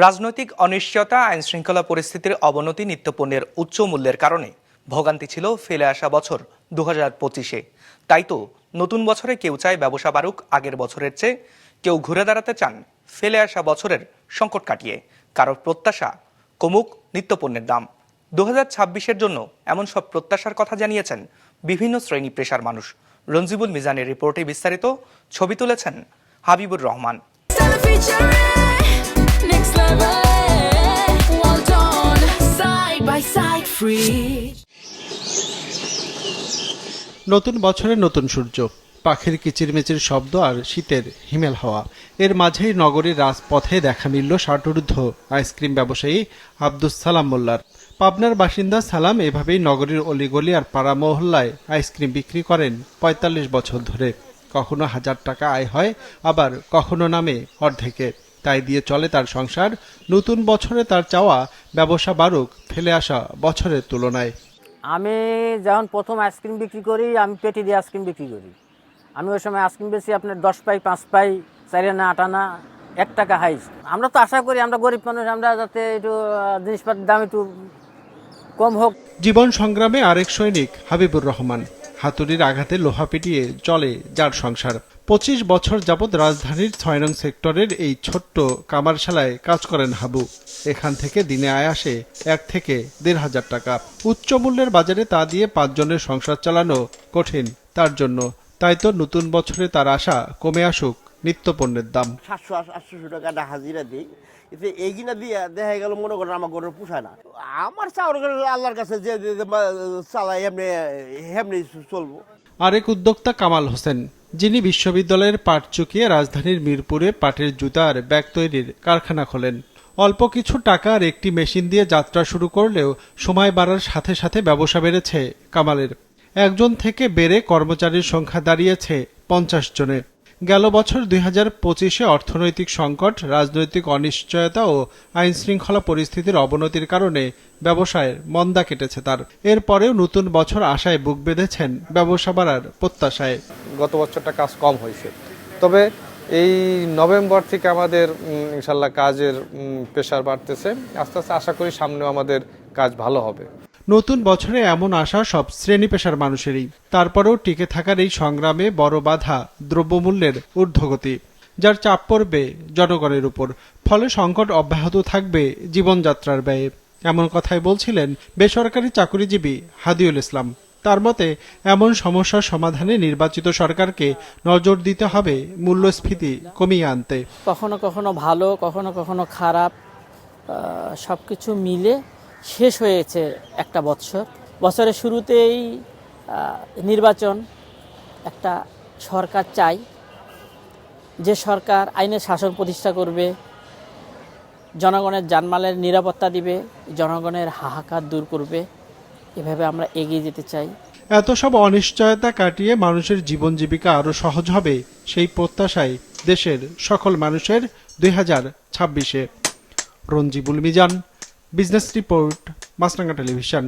রাজনৈতিক অনিশ্চয়তা, আইনশৃঙ্খলা পরিস্থিতির অবনতি, নিত্যপণ্যের উচ্চ মূল্যের কারণে ভোগান্তি ছিল ফেলে আসা বছর 2025-এ। তাই তো নতুন বছরে কেউ চায় ব্যবসা বাড়ুক আগের বছরের চেয়ে, কেউ ঘুরে দাঁড়াতে চান ফেলে আসা বছরের সংকট কাটিয়ে, কারোর প্রত্যাশা কমুক নিত্যপণ্যের দাম। 2026-এর জন্য এমন সব প্রত্যাশার কথা জানিয়েছেন বিভিন্ন শ্রেণী পেশার মানুষ। রঞ্জিবুল মিজানের রিপোর্টে বিস্তারিত, ছবি তুলেছেন হাবিবুর রহমান। নতুন বছরে নতুন সূর্য, পাখির কিচিরমিচির শব্দ আর শীতের হিমেল হাওয়া। এর মাঝেই নগরীর রাজপথে দেখা মিলল ষাটোর্ধ্ব আইসক্রিম ব্যবসায়ী আব্দুস সালাম মোল্লার। পাবনার বাসিন্দা সালাম এভাবেই নগরীর অলিগলি আর পাড়া মহল্লায় আইসক্রিম বিক্রি করেন ৪৫ বছর ধরে। কখনো ১,০০০ টাকা আয় হয়, আবার কখনো নামে অর্ধেকে। তাই দিয়ে চলে তার সংসার। নতুন বছরে তার চাওয়া ব্যবসা বাড়ুক ফেলে আসা বছরের তুলনায়। আমি যখন প্রথম আইসক্রিম বিক্রি করি, আমি পেটি দিয়ে আইসক্রিম বিক্রি করি। আমি ওই সময় আইসক্রিম বেশি আপনার 10 পাই, 5 পাই, 4 আনা, 8 আনা, 1 টাকা হাইস। আমরা তো আশা করি, আমরা গরিব মানুষ, আমরা যাতে একটু জিনিসপত্রের দাম একটু কম হোক। জীবন সংগ্রামে আরেক সৈনিক হাবিবুর রহমান। হাতুড়ির আঘাতে লোহা পিটিয়ে চলে যার সংসার। 25 বছর যাবৎ রাজধানীর 6 নং সেক্টরের এই ছোট্ট কামারশালায় কাজ করেন হাবু। এখান থেকে দিনে আয় আসে 1 থেকে 1,500 টাকা। উচ্চ মূল্যের বাজারে তা দিয়ে 5 জনের সংসার চালানো কঠিন তার জন্য। তাই তো নতুন বছরে তার আশা কমে আসুক নিত্যপণ্যের দাম। 700-800 টাকা হাজিরা দিই, এতে এইগুলা দিয়ে দেখা গেল মনে করেন আমার গরুর পোষায় না। আমার চাওয়ার আল্লাহর কাছে যে চালাই এমনি চলবো। আরেক উদ্যোক্তা কামাল হোসেন, যিনি বিশ্ববিদ্যালয়ের পাট চুকিয়ে রাজধানীর মিরপুরে পাটের জুতা আর ব্যাগ তৈরির কারখানা খোলেন। অল্প কিছু টাকা আর একটি মেশিন দিয়ে যাত্রা শুরু করলেও সময় বাড়ার সাথে সাথে ব্যবসা বেড়েছে কামালের। 1 জন থেকে বেড়ে কর্মচারীর সংখ্যা দাঁড়িয়েছে 50 জনে। গেল বছর 2025-এ অর্থনৈতিক সংকট, রাজনৈতিক অনিশ্চয়তা ও আইনশৃঙ্খলা পরিস্থিতির অবনতির কারণে ব্যবসায়ের মন্দা কেটেছে তার। এরপরেও নতুন বছর আশায় বুক বেঁধেছেন ব্যবসা বাড়ার প্রত্যাশায়। গত বছরটা কাজ কম হয়েছে, তবে এই নভেম্বর থেকে আমাদের ইনশাল্লাহ কাজের প্রেশার বাড়তেছে। আস্তে আস্তে আশা করি সামনেও আমাদের কাজ ভালো হবে। নতুন বছরে এমন আশা সব শ্রেণী পেশার মানুষেরই। তারপরেও টিকে থাকার এই সংগ্রামে বড় বাধা দ্রব্যমূল্যের ঊর্ধ্বগতি, যার চাপ পড়বে জনগণের উপর। ফলে সংকট অব্যাহত থাকবে জীবনযাত্রার ব্যয়ে। এমন কথাই বলছিলেন বেসরকারি চাকুরিজীবী হাদিউল ইসলাম। তার মতে, এমন সমস্যার সমাধানে নির্বাচিত সরকারকে নজর দিতে হবে মূল্যস্ফীতি কমিয়ে আনতে। কখনো কখনো ভালো, কখনো কখনো খারাপ, সবকিছু মিলে শেষ হয়েছে একটা বছর। বছরের শুরুতেই নির্বাচন, একটা সরকার চাই যে সরকার আইনের শাসন প্রতিষ্ঠা করবে, জনগণের জানমালের নিরাপত্তা দিবে, জনগণের হাহাকার দূর করবে। এভাবে আমরা এগিয়ে যেতে চাই। এত সব অনিশ্চয়তা কাটিয়ে মানুষের জীবন জীবিকা আরো সহজ হবে, সেই প্রত্যাশায় দেশের সকল মানুষের 2026-এ। রঞ্জিবুল মিজান, বিজনেস রিপোর্ট, মাছরাঙ্গা টেলিভিশন।